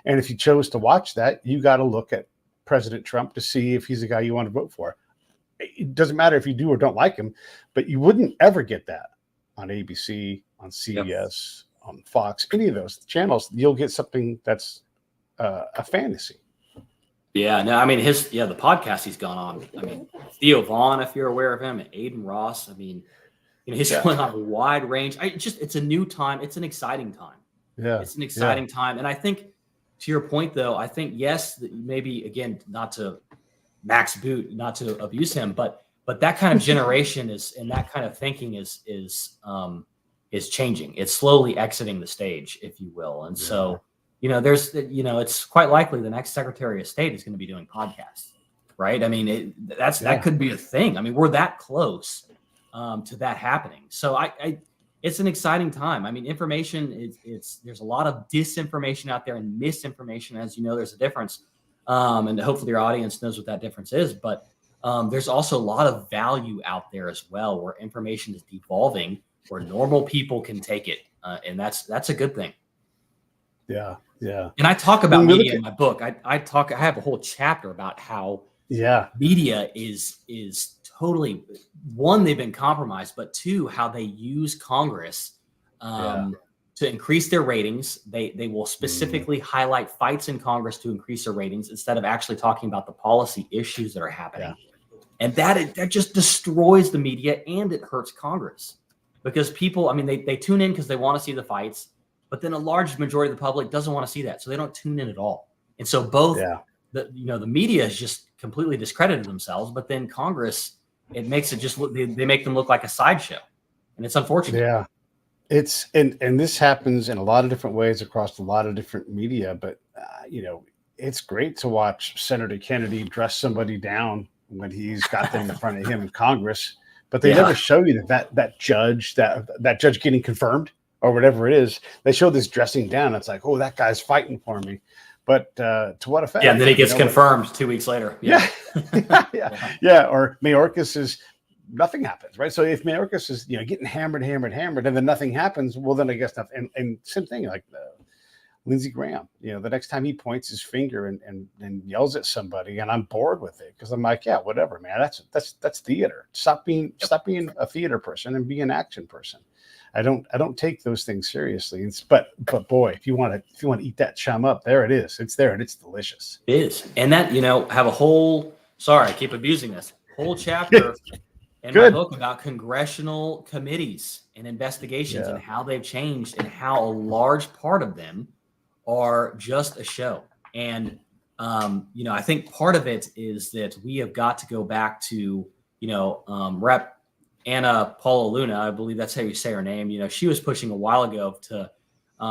And if you chose to watch that, you got to look at President Trump to see if he's the guy you want to vote for. It doesn't matter if you do or don't like him, but you wouldn't ever get that on ABC, on CBS, on Fox, any of those channels. You'll get something that's a fantasy. Yeah, no, I mean the podcast he's gone on. I mean, Theo Vaughn, if you're aware of him, and Aiden Ross. I mean, he's going on a wide range. It's a new time. It's an exciting time. Yeah, it's an exciting time. And I think, to your point, though, I think maybe again, not to Max Boot, not to abuse him, but that kind of generation and that kind of thinking is changing. It's slowly exiting the stage, if you will. And so, it's quite likely the next Secretary of State is going to be doing podcasts, right? I mean, that could be a thing. I mean, we're that close to that happening. So it's an exciting time. I mean, information there's a lot of disinformation out there and misinformation. As you know, there's a difference. And hopefully your audience knows what that difference is, but there's also a lot of value out there as well, where information is devolving, where normal people can take it. And that's a good thing. Yeah. Yeah. And I talk about media in my book. I have a whole chapter about how media is totally, one, they've been compromised, but two, how they use Congress to increase their ratings. They will specifically highlight fights in Congress to increase their ratings instead of actually talking about the policy issues that are happening. And that just destroys the media, and it hurts Congress because people, I mean, they tune in because they want to see the fights, but then a large majority of the public doesn't want to see that. So they don't tune in at all. And so both the media has just completely discredited themselves, but then Congress, it makes it just look, they make them look like a sideshow, and it's unfortunate. Yeah. It's, and this happens in a lot of different ways across a lot of different media, but it's great to watch Senator Kennedy dress somebody down when he's got them in front of him in Congress, but they never show you that judge getting confirmed or whatever it is. They show this dressing down. It's like, oh, that guy's fighting for me. But to what effect? Yeah, and then he gets confirmed 2 weeks later. Yeah. Or Mayorkas is, nothing happens, right? So if Mayorkas is, getting hammered, and then nothing happens, well, then I guess nothing. And same thing, like Lindsey Graham, the next time he points his finger and yells at somebody, and I'm bored with it because I'm like, yeah, whatever, man. That's theater. Stop being a theater person and be an action person. I don't take those things seriously. But boy, if you want to eat that chum up, there it is. It's there and it's delicious. It is. And that, have a whole, sorry, I keep abusing this, whole chapter in my book about congressional committees and investigations and how they've changed and how a large part of them are just a show. And, I think part of it is that we have got to go back to, Rep. Anna Paula Luna, I believe that's how you say her name. She was pushing a while ago to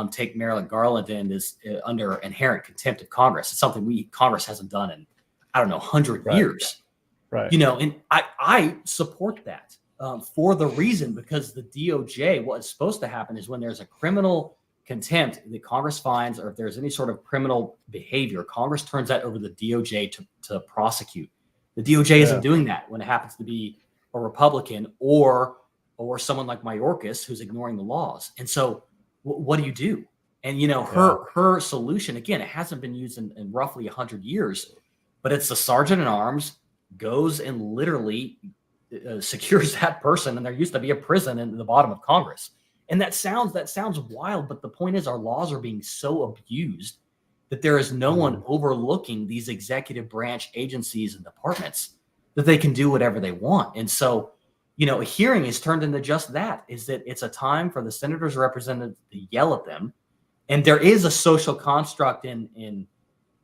take Marilyn Garland in as under inherent contempt of Congress. It's something Congress hasn't done in, I don't know, 100 years. Right. And I support that for the reason, because the DOJ, what's supposed to happen is when there's a criminal contempt that Congress finds, or if there's any sort of criminal behavior, Congress turns that over to the DOJ to prosecute. The DOJ isn't doing that when it happens to be a Republican or someone like Mayorkas who's ignoring the laws. And so what do you do? And, her solution, again, it hasn't been used in roughly 100 years, but it's the sergeant at arms goes and literally secures that person. And there used to be a prison in the bottom of Congress. And that sounds wild, but the point is our laws are being so abused that there is no one overlooking these executive branch agencies and departments that they can do whatever they want. And so, a hearing is turned into just that, is that it's a time for the senators or representatives to yell at them. And there is a social construct in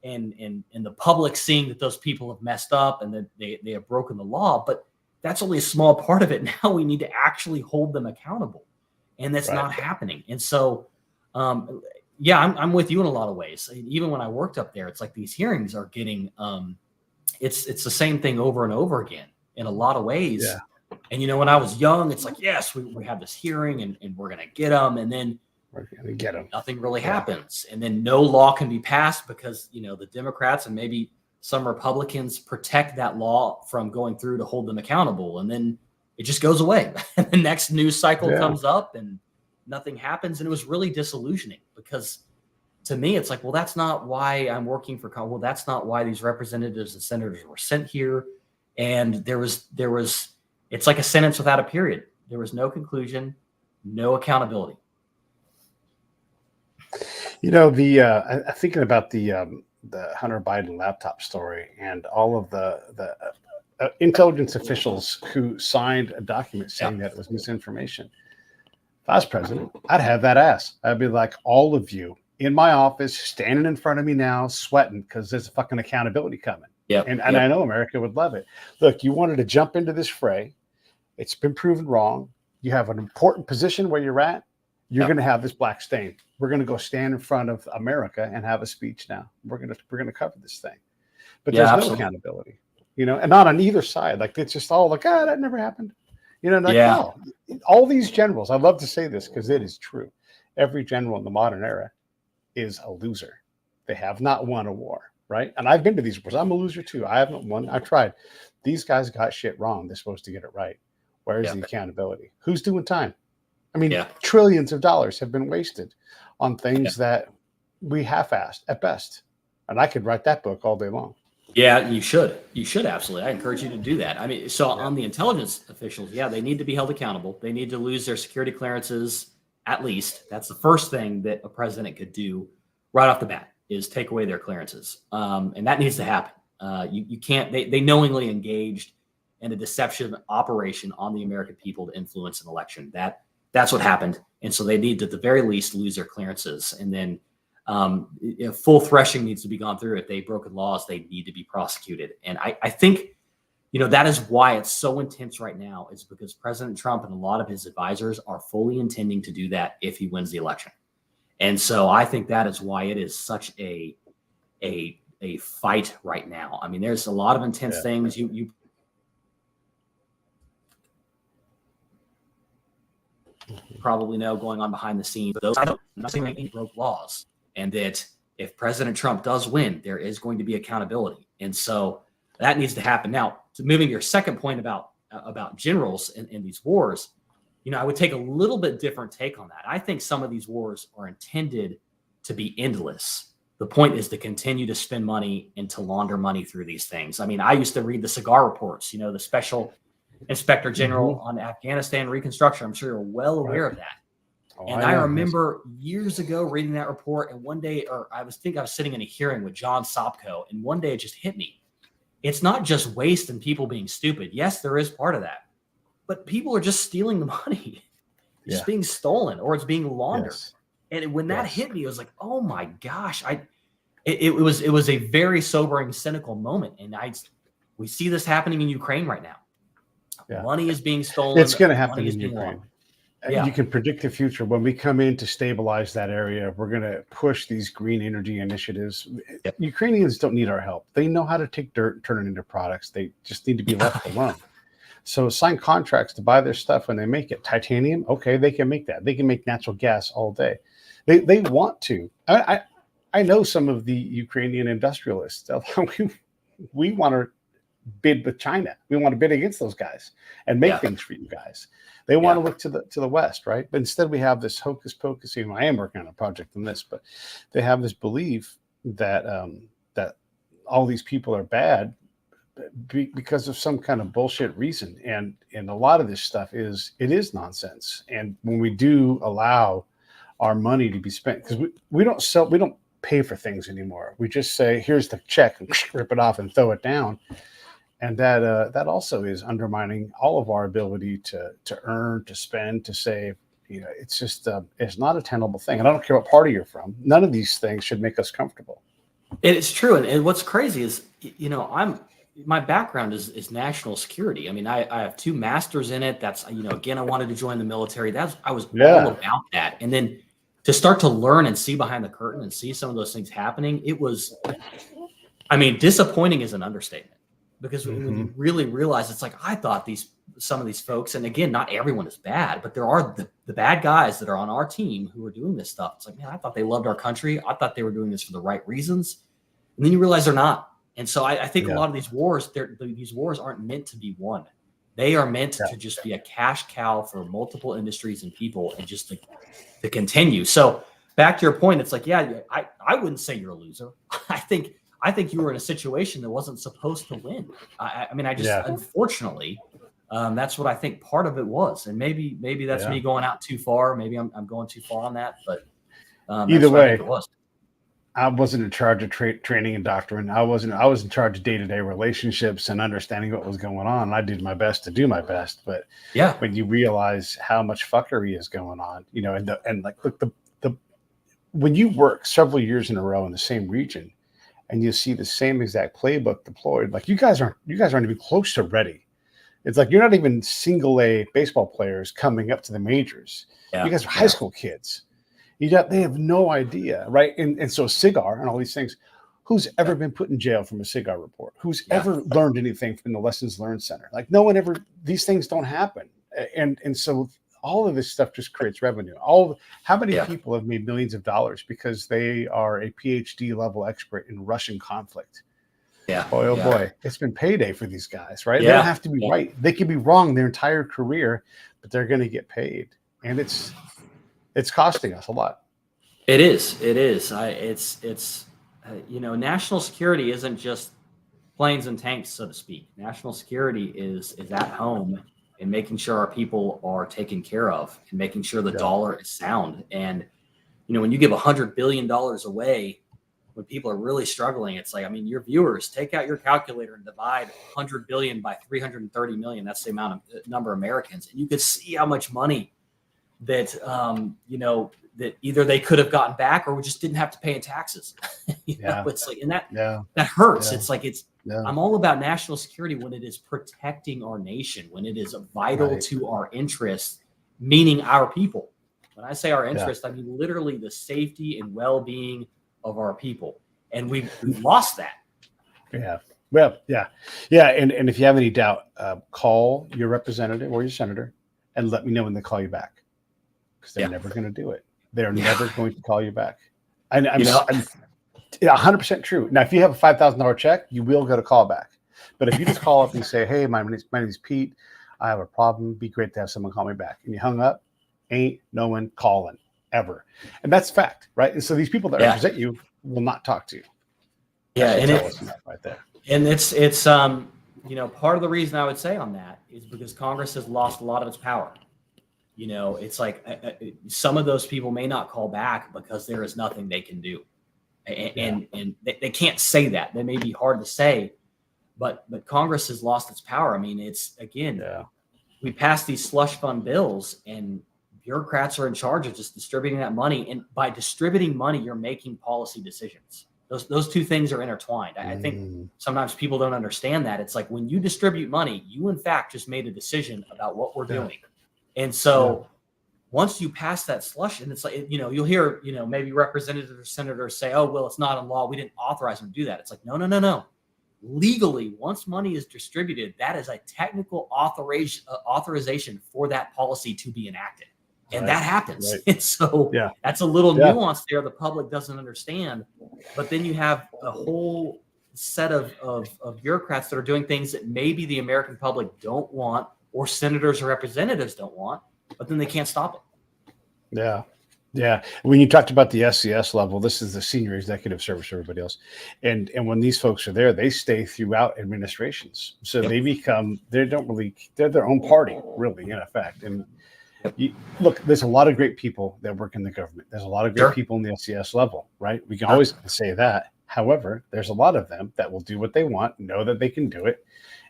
the public seeing that those people have messed up and that they have broken the law, but that's only a small part of it. Now we need to actually hold them accountable. And that's not happening. And so, I'm with you in a lot of ways. Even when I worked up there, it's like these hearings are getting, it's the same thing over and over again in a lot of ways. Yeah. And, when I was young, it's like, yes, we have this hearing and we're going to get them. And then we're going to get them. Nothing really happens. And then no law can be passed because, the Democrats and maybe some Republicans protect that law from going through to hold them accountable. And then it just goes away. And the next news cycle comes up and nothing happens. And it was really disillusioning because to me, it's like, well, that's not why I'm working for Congress. Well, that's not why these representatives and senators were sent here. And there was, it's like a sentence without a period. There was no conclusion, no accountability. Thinking about the Hunter Biden laptop story and all of the intelligence officials who signed a document saying that it was misinformation. If I was president, I'd have that ass. I'd be like, all of you in my office, standing in front of me now, sweating because there's a fucking accountability coming. And I know America would love it. Look, you wanted to jump into this fray. It's been proven wrong. You have an important position where you're at. You're going to have this black stain. We're going to go stand in front of America and have a speech now. We're going to cover this thing. But there's no accountability. And not on either side. Like, it's just all like, that never happened. No. All these generals, I love to say this because it is true. Every general in the modern era is a loser. They have not won a war, right? And I've been to these wars. I'm a loser too. I haven't won. I tried. These guys got shit wrong. They're supposed to get it right. Where's the accountability? Who's doing time? I mean, trillions of dollars have been wasted on things that we half-assed at best. And I could write that book all day long. Yeah, you should. You should absolutely. I encourage you to do that. I mean, so on the intelligence officials, they need to be held accountable. They need to lose their security clearances at least. That's the first thing that a president could do right off the bat is take away their clearances. And that needs to happen. You can't, they knowingly engaged in a deception operation on the American people to influence an election. That's what happened. And so they need to, at the very least, lose their clearances. And then full threshing needs to be gone through. If they've broken laws, they need to be prosecuted. And I think, that is why it's so intense right now, is because President Trump and a lot of his advisors are fully intending to do that if he wins the election. And so I think that is why it is such a fight right now. I mean, there's a lot of intense things. You probably know going on behind the scenes, but those nothing broke laws. And that if President Trump does win, there is going to be accountability. And so that needs to happen. Now, to moving to your second point about generals in these wars, I would take a little bit different take on that. I think some of these wars are intended to be endless. The point is to continue to spend money and to launder money through these things. I mean, I used to read the cigar reports, the special inspector general on Afghanistan reconstruction. I'm sure you're well aware of that. And I remember years ago reading that report, and one day, I was sitting in a hearing with John Sopko, and one day it just hit me. It's not just waste and people being stupid. Yes, there is part of that, but people are just stealing the money. It's just being stolen or it's being laundered. Yes. And when that hit me, it was like, oh my gosh. it was a very sobering, cynical moment. And we see this happening in Ukraine right now. Yeah. Money is being stolen. It's going to happen money is in being Ukraine. won. Yeah. You can predict the future. When we come in to stabilize that area, we're going to push these green energy initiatives. Yep. Ukrainians don't need our help. They know how to take dirt and turn it into products. They just need to be left alone. So sign contracts to buy their stuff when they make it. Titanium, okay, they can make that. They can make natural gas all day. They want to. I know some of the Ukrainian industrialists. We want to bid with China. We want to bid against those guys and make things for you guys. They want to look to the West, right? But instead we have this hocus pocus. I am working on a project on this, but they have this belief that that all these people are bad because of some kind of bullshit reason. And a lot of this stuff is nonsense. And when we do allow our money to be spent, because we don't pay for things anymore. We just say, here's the check, and rip it off and throw it down. And that also is undermining all of our ability to earn, to spend, to save. It's just it's not a tenable thing. And I don't care what party you're from. None of these things should make us comfortable. It's true. And what's crazy is, my background is national security. I mean, I have 2 masters in it. That's, again, I wanted to join the military. I was all about that. And then to start to learn and see behind the curtain and see some of those things happening, it was, disappointing is an understatement. Because when you really realize, it's like, I thought some of these folks, and again, not everyone is bad, but there are the bad guys that are on our team who are doing this stuff. It's like, man, I thought they loved our country. I thought they were doing this for the right reasons. And then you realize they're not. And so I think a lot of these wars, these wars aren't meant to be won. They are meant to just be a cash cow for multiple industries and people, and just to continue. So back to your point, it's like, I wouldn't say you're a loser. I think you were in a situation that wasn't supposed to win. Unfortunately, that's what I think part of it was. And maybe that's me going out too far. Maybe I'm going too far on that. But either way, it was. I wasn't in charge of training and doctrine. I was in charge of day-to-day relationships and understanding what was going on. I did my best to do my best. But when you realize how much fuckery is going on, when you work several years in a row in the same region, and you see the same exact playbook deployed, like you guys aren't even close to ready. It's like you're not even single A baseball players coming up to the majors. You guys are high school kids. They have no idea, right? And so cigar and all these things. Who's ever been put in jail from a cigar report? Who's ever learned anything from the Lessons Learned Center? Like no one ever. These things don't happen, and so all of this stuff just creates revenue. How many people have made millions of dollars because they are a PhD level expert in Russian conflict? Boy, it's been payday for these guys, right? They don't have to be right. They can be wrong their entire career, but they're going to get paid, and it's costing us a lot. It is. National security isn't just planes and tanks, so to speak. National security is at home and making sure our people are taken care of and making sure the dollar is sound. And, when you give $100 billion away, when people are really struggling, it's like, your viewers, take out your calculator and divide 100 billion by 330 million. That's the number of Americans. And you could see how much money that, that either they could have gotten back or we just didn't have to pay in taxes. It's like, and that hurts. It's like, I'm all about national security when it is protecting our nation, when it is vital to our interests, meaning our people. When I say our interest, I mean literally the safety and well-being of our people. And we've lost that. Yeah. Well, and if you have any doubt, call your representative or your senator and let me know when they call you back, because they're never going to do it. They're never going to call you back. I'm 100% true. Now, if you have a $5,000 check, you will get a call back. But if you just call up and say, hey, my name is Pete, I have a problem, be great to have someone call me back, and you hung up, ain't no one calling ever. And that's fact, right? And so these people that represent you will not talk to you. And right there. And it's part of the reason I would say on that is because Congress has lost a lot of its power. It's like some of those people may not call back because there is nothing they can do. And they can't say that. That may be hard to say, but Congress has lost its power. It's again, we pass these slush fund bills and bureaucrats are in charge of just distributing that money. And by distributing money, you're making policy decisions. Those two things are intertwined. I think sometimes people don't understand that. It's like when you distribute money, you in fact just made a decision about what we're doing. And so once you pass that slush, and it's like, you'll hear, maybe representatives or senators say, oh, well, it's not in law. We didn't authorize them to do that. It's like, no. Legally, once money is distributed, that is a technical authorization for that policy to be enacted. And that happens. Right. And so that's a little nuance there the public doesn't understand. But then you have a whole set of bureaucrats that are doing things that maybe the American public don't want, or senators or representatives don't want, but then they can't stop it. Yeah. Yeah. When you talked about the SCS level, this is the senior executive service for everybody else. And when these folks are there, they stay throughout administrations. So they become, they're their own party, really, in effect. And look, there's a lot of great people that work in the government. There's a lot of great people in the SCS level, right? We can always say that. However, there's a lot of them that will do what they want, know that they can do it.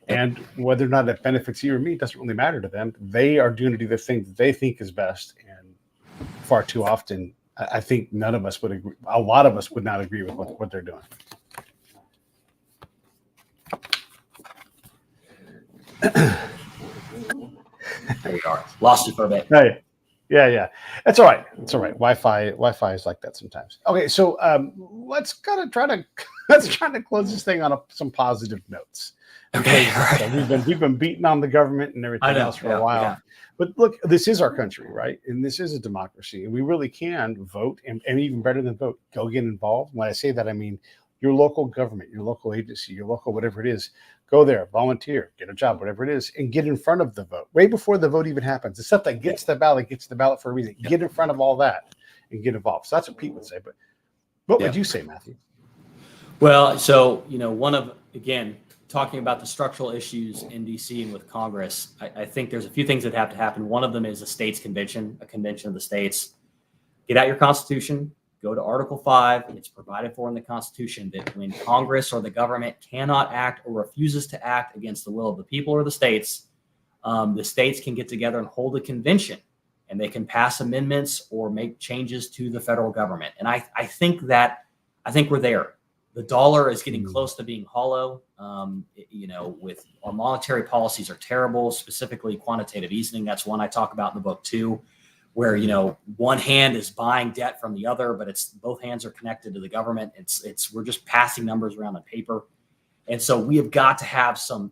And whether or not it benefits you or me doesn't really matter to them. They are going to do the thing that they think is best. And far too often, I think none of us would agree. A lot of us would not agree with what they're doing. There you are. Lost you for a bit. Right. Yeah. That's all right. It's all right. Wi-Fi is like that sometimes. Okay, so let's try to close this thing on some positive notes. Okay. Right. We've been beating on the government and everything else for a while. Yeah. But look, this is our country, right? And this is a democracy. And we really can vote, and even better than vote, go get involved. When I say that, I mean your local government, your local agency, your local whatever it is. Go there, volunteer, get a job, whatever it is, and get in front of the vote way before the vote even happens. The stuff that gets the ballot for a reason. Get in front of all that and get involved. So that's what Pete would say. But what would you say, Matthew? Well, so, again, talking about the structural issues in DC and with Congress, I think there's a few things that have to happen. One of them is a states convention, a convention of the states. Get out your Constitution. Go to Article 5. It's provided for in the Constitution that when Congress or the government cannot act or refuses to act against the will of the people or the states can get together and hold a convention, and they can pass amendments or make changes to the federal government. And I think we're there. The dollar is getting close to being hollow. With our monetary policies are terrible, specifically quantitative easing. That's one I talk about in the book too, where, one hand is buying debt from the other, but it's both hands are connected to the government. We're just passing numbers around on paper. And so we have got to have some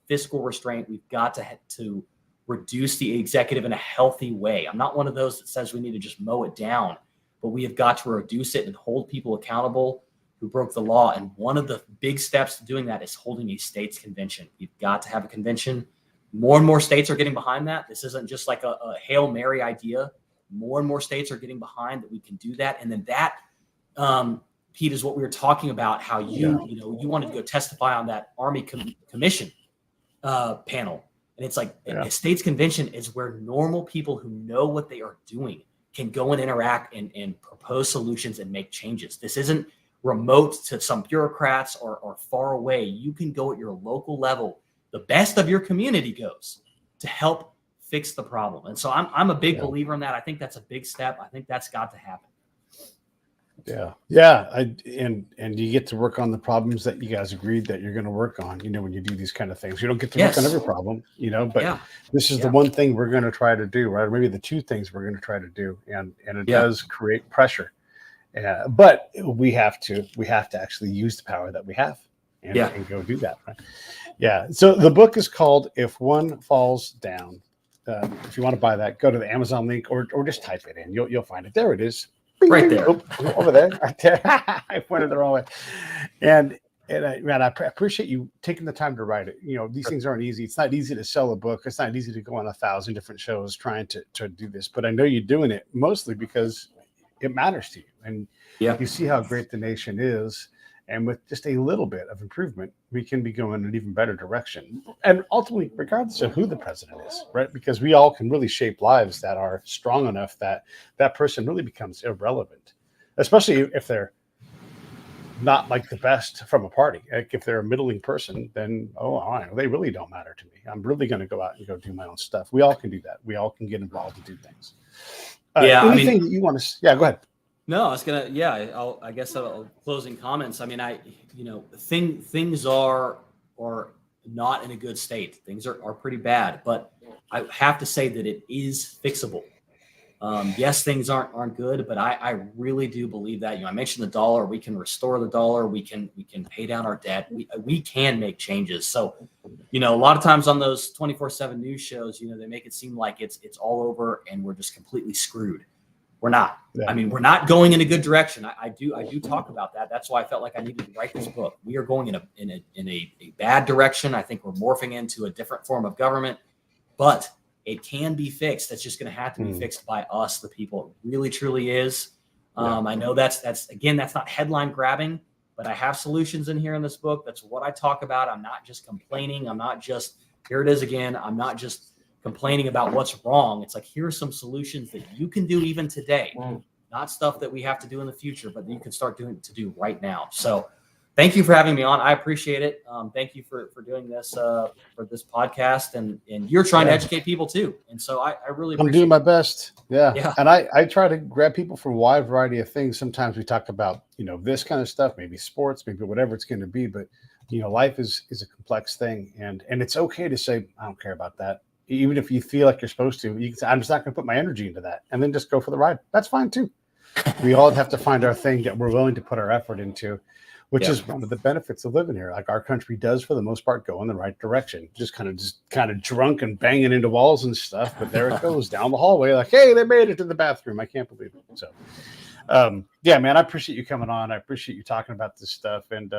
fiscal restraint. We've got to reduce the executive in a healthy way. I'm not one of those that says we need to just mow it down, but we have got to reduce it and hold people accountable who broke the law. And one of the big steps to doing that is holding a states convention. You've got to have a convention. More and more states are getting behind that. This isn't just like a Hail Mary idea. More and more states are getting behind that we can do that. And then that, Pete, is what we were talking about, how you wanted to go testify on that Army Commission panel. And it's like a states convention is where normal people who know what they are doing can go and interact and propose solutions and make changes. This isn't remote to some bureaucrats or far away. You can go at your local level. The best of your community goes to help fix the problem. And so I'm a big believer in that. I think that's a big step. I think that's got to happen. Yeah. And you get to work on the problems that you guys agreed that you're going to work on, when you do these kind of things. You don't get to work on every problem, but this is the one thing we're going to try to do, right? Or maybe the two things we're going to try to do. And it does create pressure. But we have to actually use the power that we have and go do that, right? Yeah. So the book is called If One Falls Down. If you want to buy that, go to the Amazon link or just type it in. You'll find it. There it is. Right there. Over there. Right there. I pointed the wrong way. And I appreciate you taking the time to write it. These things aren't easy. It's not easy to sell a book. It's not easy to go on 1,000 different shows trying to do this. But I know you're doing it mostly because it matters to you. And you see how great the nation is. And with just a little bit of improvement, we can be going in an even better direction. And ultimately, regardless of who the president is, right? Because we all can really shape lives that are strong enough that that person really becomes irrelevant, especially if they're not like the best from a party. Like if they're a middling person, then, they really don't matter to me. I'm really going to go out and go do my own stuff. We all can do that. We all can get involved and do things. Anything that you want to, go ahead. No, I was gonna. Yeah, I guess closing comments. I mean, things are not in a good state. Things are pretty bad, but I have to say that it is fixable. Yes, things aren't good, but I really do believe that. I mentioned the dollar. We can restore the dollar. We can pay down our debt. We can make changes. So, a lot of times on those 24/7 news shows, they make it seem like it's all over and we're just completely screwed. We're not. Yeah. I mean, we're not going in a good direction. I do talk about that. That's why I felt like I needed to write this book. We are going in a bad direction. I think we're morphing into a different form of government, but it can be fixed. That's just going to have to be fixed by us, the people. It really, truly is. I know that's not headline grabbing, but I have solutions in here in this book. That's what I talk about. I'm not just complaining. I'm not just, here it is again. I'm not just complaining about what's wrong. It's like, here are some solutions that you can do even today, not stuff that we have to do in the future, but you can start do right now. So thank you for having me on. I appreciate it. Thank you for doing this, for this podcast, and you're trying to educate people too. And so I really appreciate I'm doing my best. Yeah. Yeah. And I try to grab people from a wide variety of things. Sometimes we talk about, this kind of stuff, maybe sports, maybe whatever it's going to be, but life is a complex thing, and it's okay to say, I don't care about that. Even if you feel like you're supposed to, you can say, I'm just not going to put my energy into that, and then just go for the ride. That's fine too. We all have to find our thing that we're willing to put our effort into, which is one of the benefits of living here. Like, our country does, for the most part, go in the right direction. Just kind of drunk and banging into walls and stuff, but there it goes down the hallway. Like, hey, they made it to the bathroom. I can't believe it. So, yeah, man, I appreciate you coming on. I appreciate you talking about this stuff. And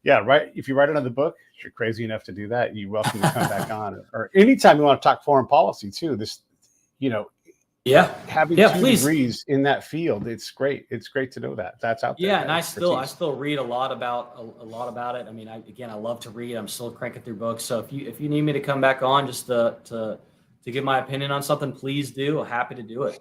right. If you write another book, if you're crazy enough to do that, you're welcome to come back on, or anytime you want to talk foreign policy too. This, having 2 degrees in that field, it's great. It's great to know that that's out there. Yeah, and I still read a lot about it. I mean, I love to read. I'm still cranking through books. So if you need me to come back on just to give my opinion on something, please do. I'm happy to do it.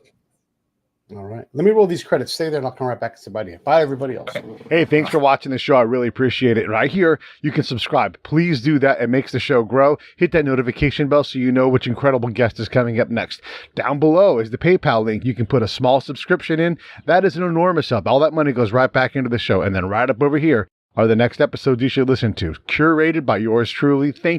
All right. Let me roll these credits. Stay there and I'll come right back to somebody. Bye, everybody else. Hey, thanks for watching the show. I really appreciate it. Right here, you can subscribe. Please do that. It makes the show grow. Hit that notification bell so you know which incredible guest is coming up next. Down below is the PayPal link. You can put a small subscription in. That is an enormous help. All that money goes right back into the show. And then right up over here are the next episodes you should listen to, curated by yours truly. Thank